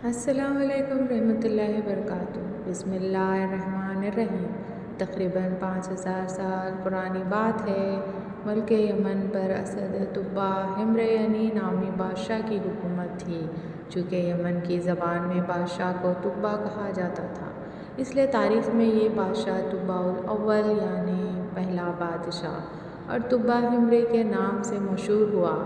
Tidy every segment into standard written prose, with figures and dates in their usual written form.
السلام علیکم رحمۃ اللہ وبرکاتہ۔ بسم اللہ الرحمن الرحیم۔ تقریباً 5000 سال پرانی بات ہے۔ ملک یمن پر اسد تبع ہمریانی نامی بادشاہ کی حکومت تھی۔ چونکہ یمن کی زبان میں بادشاہ کو تبع کہا جاتا تھا، اس لیے تاریخ میں یہ بادشاہ تبع الاول یعنی پہلا بادشاہ اور تبع ہمری کے نام سے مشہور ہوا۔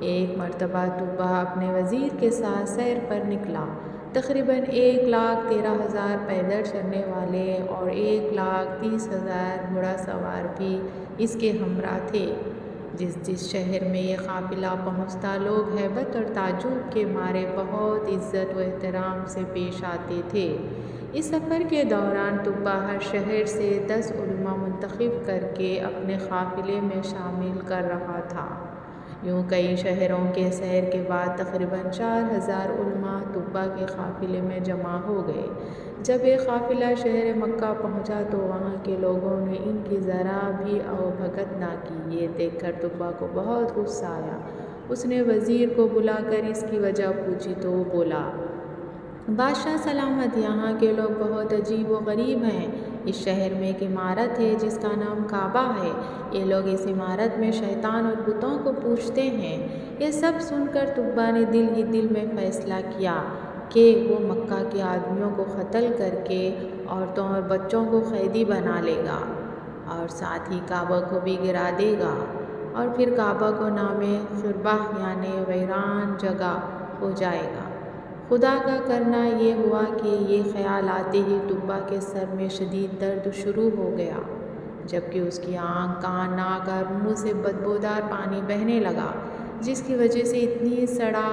ایک مرتبہ تبع اپنے وزیر کے ساتھ سیر پر نکلا۔ تقریباً 1,13,000 پیدل چلنے والے اور 1,30,000 گھوڑا سوار بھی اس کے ہمراہ تھے۔ جس شہر میں یہ قافلہ پہنچتا لوگ ہیبت اور تعجب کے مارے بہت عزت و احترام سے پیش آتے تھے۔ اس سفر کے دوران تبع ہر شہر سے 10 علماء منتخب کر کے اپنے قافلے میں شامل کر رہا تھا۔ یوں کئی شہروں کے سیر کے بعد تقریباً 4,000 علماء تبع کے قافلے میں جمع ہو گئے۔ جب یہ قافلہ شہر مکہ پہنچا تو وہاں کے لوگوں نے ان کی ذرا بھی اوبھگت نہ کی۔ یہ دیکھ کر تبع کو بہت غصہ آیا۔ اس نے وزیر کو بلا کر اس کی وجہ پوچھی تو وہ بولا، بادشاہ سلامت، یہاں کے لوگ بہت عجیب و غریب ہیں۔ اس شہر میں ایک عمارت ہے جس کا نام کعبہ ہے۔ یہ لوگ اس عمارت میں شیطان اور بتوں کو پوجتے ہیں۔ یہ سب سن کر تبع نے دل ہی دل میں فیصلہ کیا کہ وہ مکہ کے آدمیوں کو قتل کر کے عورتوں اور بچوں کو قیدی بنا لے گا اور ساتھ ہی کعبہ کو بھی گرا دے گا، اور پھر کعبہ کو نام خربہ یعنی ویران جگہ ہو جائے گا۔ خدا کا کرنا یہ ہوا کہ یہ خیال آتے ہی تبع کے سر میں شدید درد شروع ہو گیا، جبکہ اس کی آنکھ، کان، ناک اور منہ سے بدبودار پانی بہنے لگا، جس کی وجہ سے اتنی سڑا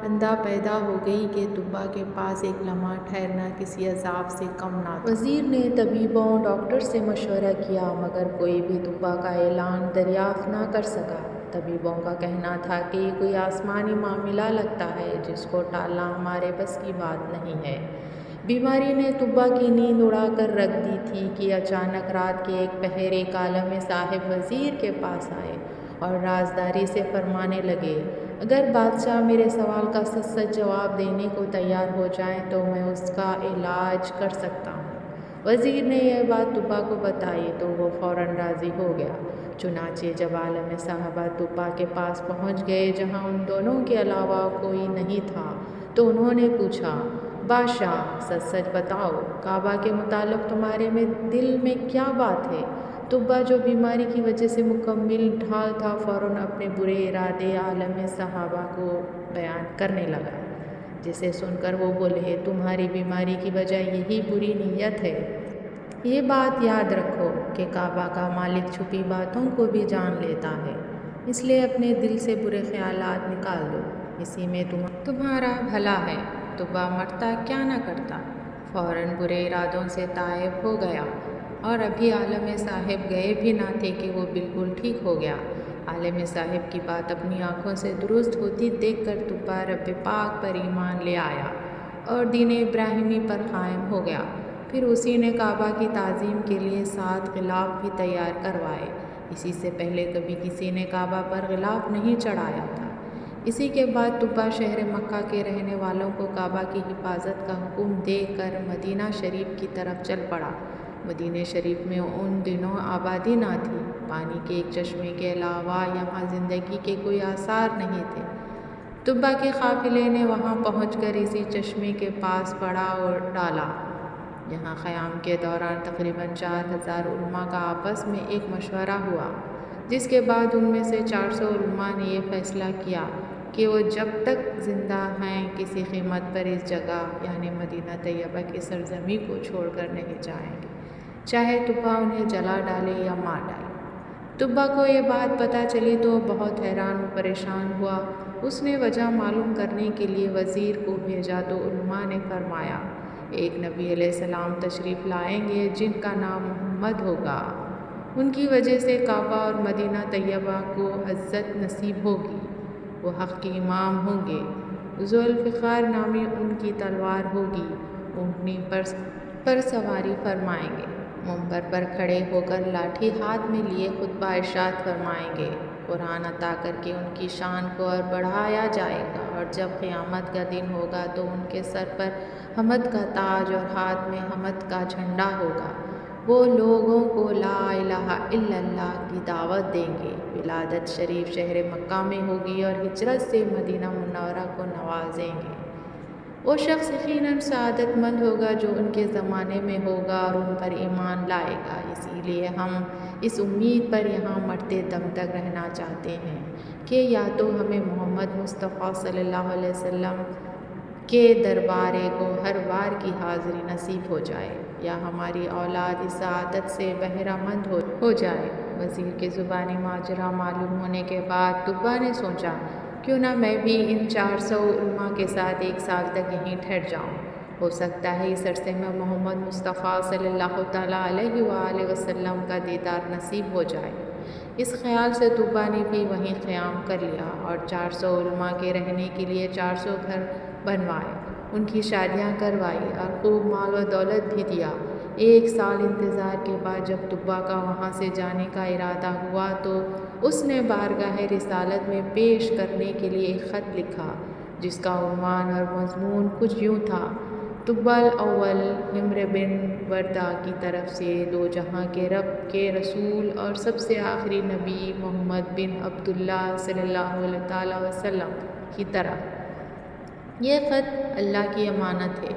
اندھا پیدا ہو گئی کہ تبع کے پاس ایک لمحہ ٹھہرنا کسی عذاب سے کم نہ تھا۔ وزیر نے طبیبوں، ڈاکٹر سے مشورہ کیا، مگر کوئی بھی تبع کا اعلان دریافت نہ کر سکا۔ طبیبوں کا کہنا تھا کہ یہ کوئی آسمانی معاملہ لگتا ہے جس کو ٹالنا ہمارے بس کی بات نہیں ہے۔ بیماری نے تبع کی نیند اڑا کر رکھ دی تھی کہ اچانک رات کے ایک پہر ایک عالم صاحب وزیر کے پاس آئے اور رازداری سے فرمانے لگے، اگر بادشاہ میرے سوال کا سچ سچ جواب دینے کو تیار ہو جائیں تو میں اس کا علاج کر سکتا ہوں۔ وزیر نے یہ بات تبع کو بتائی تو وہ فوراً راضی ہو گیا۔ چنانچہ جب عالم صاحبہ تبع کے پاس پہنچ گئے جہاں ان دونوں کے علاوہ کوئی نہیں تھا تو انہوں نے پوچھا، بادشاہ سچ سچ بتاؤ، کعبہ کے متعلق تمہارے دل میں کیا بات ہے؟ تبع جو بیماری کی وجہ سے مکمل ڈھال تھا فوراً اپنے برے ارادے عالم صحابہ کو بیان کرنے لگا، جسے سن کر وہ بولے، تمہاری بیماری کی وجہ یہی بری نیت ہے۔ یہ بات یاد رکھو کہ کعبہ کا مالک چھپی باتوں کو بھی جان لیتا ہے، اس لیے اپنے دل سے برے خیالات نکال دو، اسی میں تمہارا بھلا ہے۔ تبع مرتا کیا نہ کرتا، فوراً برے ارادوں سے تائب ہو گیا، اور ابھی عالم صاحب گئے بھی نہ تھے کہ وہ بالکل ٹھیک ہو گیا۔ عالم صاحب کی بات اپنی آنکھوں سے درست ہوتی دیکھ کر تبع رب پاک پر ایمان لے آیا اور دین ابراہیمی پر قائم ہو گیا۔ پھر اسی نے کعبہ کی تعظیم کے لیے 7 غلاف بھی تیار کروائے۔ اسی سے پہلے کبھی کسی نے کعبہ پر غلاف نہیں چڑھایا تھا۔ اسی کے بعد تبع شہر مکہ کے رہنے والوں کو کعبہ کی حفاظت کا حکم دے کر مدینہ شریف کی طرف چل پڑا۔ مدینہ شریف میں ان دنوں آبادی نہ تھی، پانی کے ایک چشمے کے علاوہ یہاں زندگی کے کوئی آثار نہیں تھے۔ تبع کے قافلے نے وہاں پہنچ کر اسی چشمے کے پاس پڑا اور ڈالا۔ یہاں قیام کے دوران تقریباً 4,000 علماء کا آپس میں ایک مشورہ ہوا، جس کے بعد ان میں سے 400 علماء نے یہ فیصلہ کیا کہ وہ جب تک زندہ ہیں کسی قیمت پر اس جگہ یعنی مدینہ طیبہ کی سرزمین کو چھوڑ کر نہیں جائیں گے، چاہے تبع انہیں جلا ڈالے یا مار ڈالے۔ تبع کو یہ بات پتہ چلی تو وہ بہت حیران و پریشان ہوا۔ اس نے وجہ معلوم کرنے کے لیے وزیر کو بھیجا تو علماء نے فرمایا، ایک نبی علیہ السلام تشریف لائیں گے جن کا نام محمد ہوگا، ان کی وجہ سے کعبہ اور مدینہ طیبہ کو عزت نصیب ہوگی، وہ حق کے امام ہوں گے، ذو الفقار نامی ان کی تلوار ہوگی، اونٹنی پر سواری فرمائیں گے، منبر پر کھڑے ہو کر لاٹھی ہاتھ میں لیے خطبہ ارشاد فرمائیں گے قرآن عطا کر کے ان کی شان کو اور بڑھایا جائے گا، اور جب قیامت کا دن ہوگا تو ان کے سر پر حمد کا تاج اور ہاتھ میں حمد کا جھنڈا ہوگا۔ وہ لوگوں کو لا الہ الا اللہ کی دعوت دیں گے۔ ولادت شریف شہر مکہ میں ہوگی اور ہجرت سے مدینہ منورہ کو نوازیں گے۔ وہ شخص یقیناً سعادت مند ہوگا جو ان کے زمانے میں ہوگا اور ان پر ایمان لائے گا۔ اسی لیے ہم اس امید پر یہاں مرتے دم تک رہنا چاہتے ہیں کہ یا تو ہمیں محمد مصطفیٰ صلی اللہ علیہ وسلم کے دربارے کو ہر بار کی حاضری نصیب ہو جائے، یا ہماری اولاد اس سعادت سے بہرہ مند ہو جائے۔ وزیر کے زبانی ماجرا معلوم ہونے کے بعد طبا نے سوچا، کیوں نہ میں بھی ان 400 علماء کے ساتھ 1 سال تک یہیں ٹھہر جاؤں۔ ہو سکتا ہے اس عرصے میں محمد مصطفیٰ صلی اللہ تعالیٰ علیہ وآلہ وسلم کا دیدار نصیب ہو جائے۔ اس خیال سے طبا نے بھی وہیں قیام کر لیا اور 400 علماء کے رہنے کے لیے 400 گھر بنوائے، ان کی شادیاں کروائی اور خوب مال و دولت بھی دیا۔ 1 سال انتظار کے بعد جب طبا کا وہاں سے جانے کا ارادہ ہوا تو اس نے بارگاہ رسالت میں پیش کرنے کے لیے ایک خط لکھا، جس کا عنوان اور مضمون کچھ یوں تھا: طبا الاول ہمر بن وردہ کی طرف سے دو جہاں کے رب کے رسول اور سب سے آخری نبی محمد بن عبداللہ صلی اللہ علیہ وسلم کی طرف۔ یہ خط اللہ کی امانت ہے،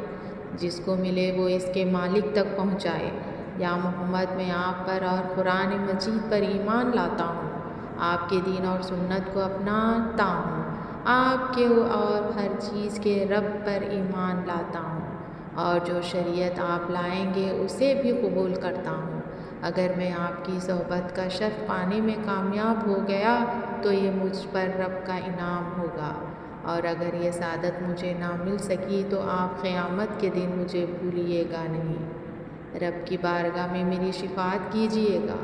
جس کو ملے وہ اس کے مالک تک پہنچائے۔ یا محمد، میں آپ پر اور قرآن مجید پر ایمان لاتا ہوں، آپ کے دین اور سنت کو اپناتا ہوں، آپ کے اور ہر چیز کے رب پر ایمان لاتا ہوں، اور جو شریعت آپ لائیں گے اسے بھی قبول کرتا ہوں۔ اگر میں آپ کی صحبت کا شرف پانے میں کامیاب ہو گیا تو یہ مجھ پر رب کا انعام ہوگا، اور اگر یہ سعادت مجھے نہ مل سکی تو آپ قیامت کے دن مجھے بھولیے گا نہیں، رب کی بارگاہ میں میری شفاعت کیجیے گا۔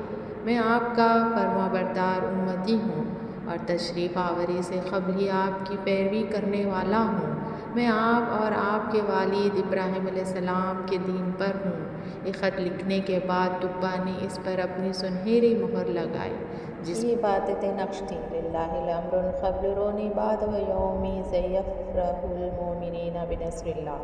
میں آپ کا فرمانبردار امتی ہوں اور تشریف آوری سے قبل ہی آپ کی پیروی کرنے والا ہوں۔ میں آپ اور آپ کے والد ابراہیم علیہ السلام کے دین پر ہوں۔ یہ خط لکھنے کے بعد طبا نے اس پر اپنی سنہری مہر لگائی، جس یہ باتیں نقش تھی: للہ الامر قبل رونی بعد و یومی یفرح المؤمنین بنصر اللہ،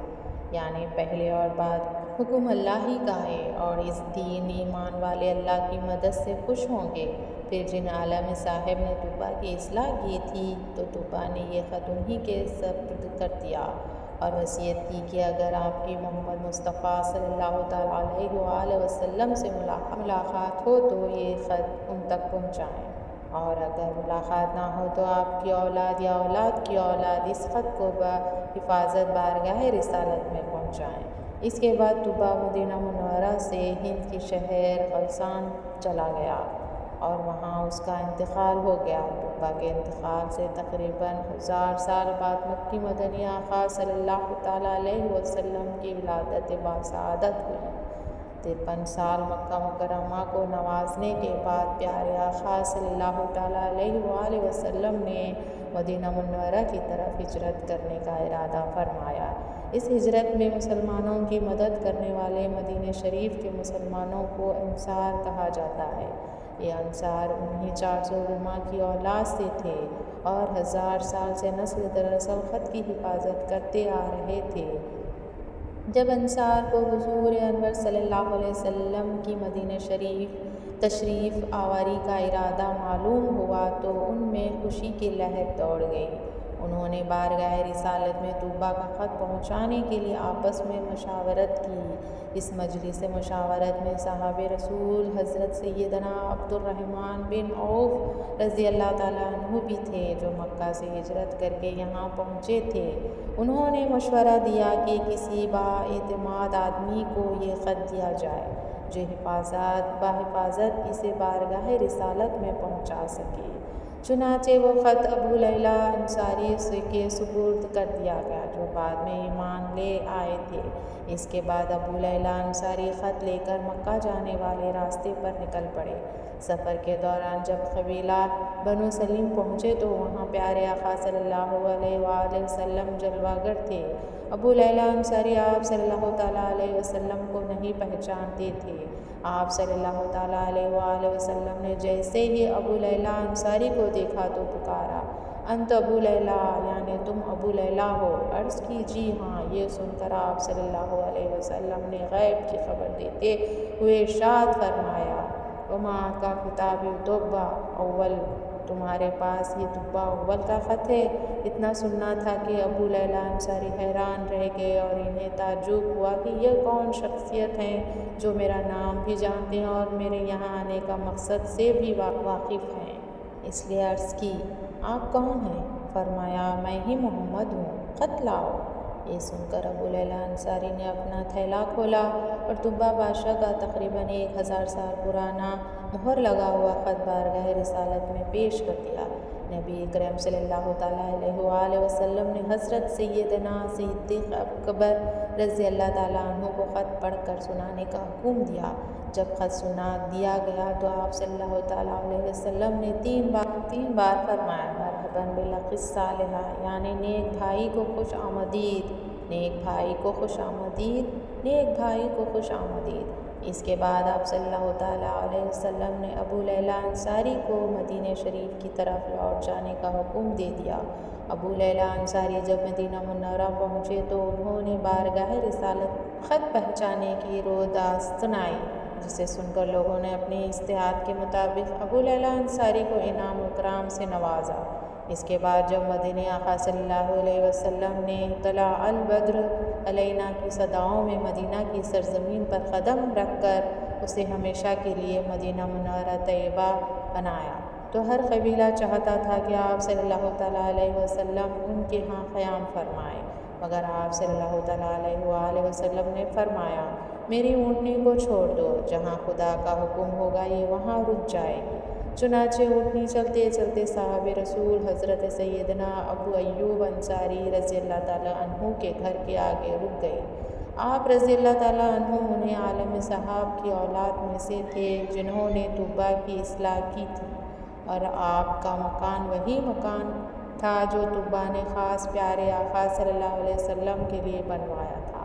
یعنی پہلے اور بعد حکم اللہ ہی کا ہے، اور اس دین ایمان والے اللہ کی مدد سے خوش ہوں گے۔ پھر جن عالم صاحب نے طبا کی اصلاح کی تھی تو طبا نے یہ خط انہی کے سپرد کر دیا اور وصیت کی کہ اگر آپ کی محمد مصطفیٰ صلی اللہ تعالیٰ علیہ وآلہ وسلم سے ملاقات ہو تو یہ خط ان تک پہنچائیں، اور اگر ملاقات نہ ہو تو آپ کی اولاد یا اولاد کی اولاد اس خط کو بحفاظت بارگاہ رسالت میں پہنچائیں۔ اس کے بعد طبا مدینہ منورہ سے ہند کی شہر غلسان چلا گیا اور وہاں اس کا انتقال ہو گیا۔ طبا کے انتقال سے تقریباً 1000 سال بعد مکی مدنی آقا صلی اللہ تعالیٰ علیہ وسلم کی ولادت باسعادت ہوئی۔ 53 سال مکہ مکرمہ کو نوازنے کے بعد پیارے آقا صلی اللہ تعالیٰ علیہ وآلہ وسلم نے مدینہ منورہ کی طرف ہجرت کرنے کا ارادہ فرمایا۔ اس ہجرت میں مسلمانوں کی مدد کرنے والے مدینہ شریف کے مسلمانوں کو انصار کہا جاتا ہے۔ یہ انصار انہی 400 علماء کی اولاد سے تھے اور 1000 سال سے نسل در نسل خط کی حفاظت کرتے آ رہے تھے۔ جب انصار کو حضور انور صلی اللہ علیہ وسلم کی مدینہ شریف تشریف آوری کا ارادہ معلوم ہوا تو ان میں خوشی کی لہر دوڑ گئی۔ انہوں نے بارگاہ رسالت میں طبا کا خط پہنچانے کے لیے آپس میں مشاورت کی۔ اس مجلس مشاورت میں صحابہ رسول حضرت سیدنا عبد الرحمن بن عوف رضی اللہ تعالیٰ عنہ بھی تھے، جو مکہ سے ہجرت کر کے یہاں پہنچے تھے۔ انہوں نے مشورہ دیا کہ کسی بااعتماد آدمی کو یہ خط دیا جائے جو بحفاظت اسے بارگاہ رسالت میں پہنچا سکے۔ چنانچہ وہ خط ابو لیلٰ انصاری کے سپرد کر دیا گیا، جو بعد میں ایمان لے آئے تھے۔ اس کے بعد ابو لیلٰ انصاری خط لے کر مکہ جانے والے راستے پر نکل پڑے۔ سفر کے دوران جب قبیلہ بنو سلیم پہنچے تو وہاں پیارے آقا صلی اللہ علیہ وآلہ وسلم جلوہ گر تھے۔ ابو لیلٰ انصاری آپ صلی اللہ تعالیٰ علیہ وسلم کو نہیں پہچانتے تھے۔ آپ صلی اللہ تعالیٰ علیہ وآلہ وسلم نے جیسے ہی ابو لیلٰ انصاری کو دیکھا تو پکارا، انت ابو لیلٰ، یعنی تم ابو لیلٰ ہو؟ عرض کی جی ہاں۔ یہ سن کر آپ صلی اللہ علیہ وسلم نے غیب کی خبر دیتے ہوئے ارشاد فرمایا، وما کا کتاب توبہ اول، تمہارے پاس یہ توبہ اول کا خط ہے؟ اتنا سننا تھا کہ ابو لیلٰ انصاری حیران رہ گئے اور انہیں تعجب ہوا کہ یہ کون شخصیت ہیں جو میرا نام بھی جانتے ہیں اور میرے یہاں آنے کا مقصد سے بھی واقف ہیں۔ اس لیے عرض کی، آپ کون ہیں؟ فرمایا، میں ہی محمد ہوں، خط لاؤ۔ یہ سن کر ابو لیلٰ انصاری نے اپنا تھیلا کھولا اور توبہ بادشاہ کا تقریباً 1000 سال پرانا مہر لگا ہوا خط بارگاہ رسالت میں پیش کر دیا۔ نبی کریم صلی اللہ تعالیٰ علیہ وآلہ وسلم نے حضرت سیدنا صدیق اکبر رضی اللہ تعالیٰ عنہ کو خط پڑھ کر سنانے کا حکم دیا۔ جب خط سنا دیا گیا تو آپ صلی اللہ تعالیٰ علیہ وسلم نے تین بار فرمایا، مرحباً بالاخی الصالح، یعنی نیک بھائی کو خوش آمدید، نیک بھائی کو خوش آمدید، نیک بھائی کو خوش آمدید۔ اس کے بعد آپ صلی اللہ تعالیٰ علیہ وسلم نے ابو لیلٰ انصاری کو مدینہ شریف کی طرف لوٹ جانے کا حکم دے دیا۔ ابو لیلٰ انصاری جب مدینہ منورہ پہنچے تو انہوں نے بارگاہ رسالت خط پہنچانے کی روداست سنائی، جسے سن کر لوگوں نے اپنی استطاعت کے مطابق ابو لیلٰ انصاری کو انعام و اکرام سے نوازا۔ اس کے بعد جب مدینہ آقا صلی اللہ علیہ وسلم نے طلع البدر علینا کی صداؤں میں مدینہ کی سرزمین پر قدم رکھ کر اسے ہمیشہ کے لیے مدینہ منورہ طیبہ بنایا تو ہر قبیلہ چاہتا تھا کہ آپ صلی اللہ تعالیٰ علیہ وسلم ان کے ہاں قیام فرمائیں، مگر آپ صلی اللہ تعالیٰ علیہ وآلہ وسلم نے فرمایا، میری اونٹنی کو چھوڑ دو، جہاں خدا کا حکم ہوگا یہ وہاں رک جائے گی۔ چنانچہ اونٹنی چلتے چلتے صاحب رسول حضرت سیدنا ابو ایوب انصاری رضی اللہ تعالیٰ عنہ کے گھر کے آگے رک گئی۔ آپ رضی اللہ تعالیٰ عنہ انہیں عالم صحاب کی اولاد میں سے تھے جنہوں نے توبہ کی اصلاح کی تھی، اور آپ کا مکان وہی مکان تھا جو توبہ نے خاص پیارے آقا صلی اللہ علیہ وسلم کے لیے بنوایا تھا۔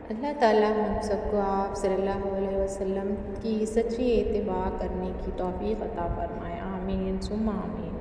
اللہ تعالیٰ ہم سب کو آپ صلی اللہ علیہ وسلم کی سچی اتباع کرنے کی توفیق عطا فرمائے، آمین ثم آمین۔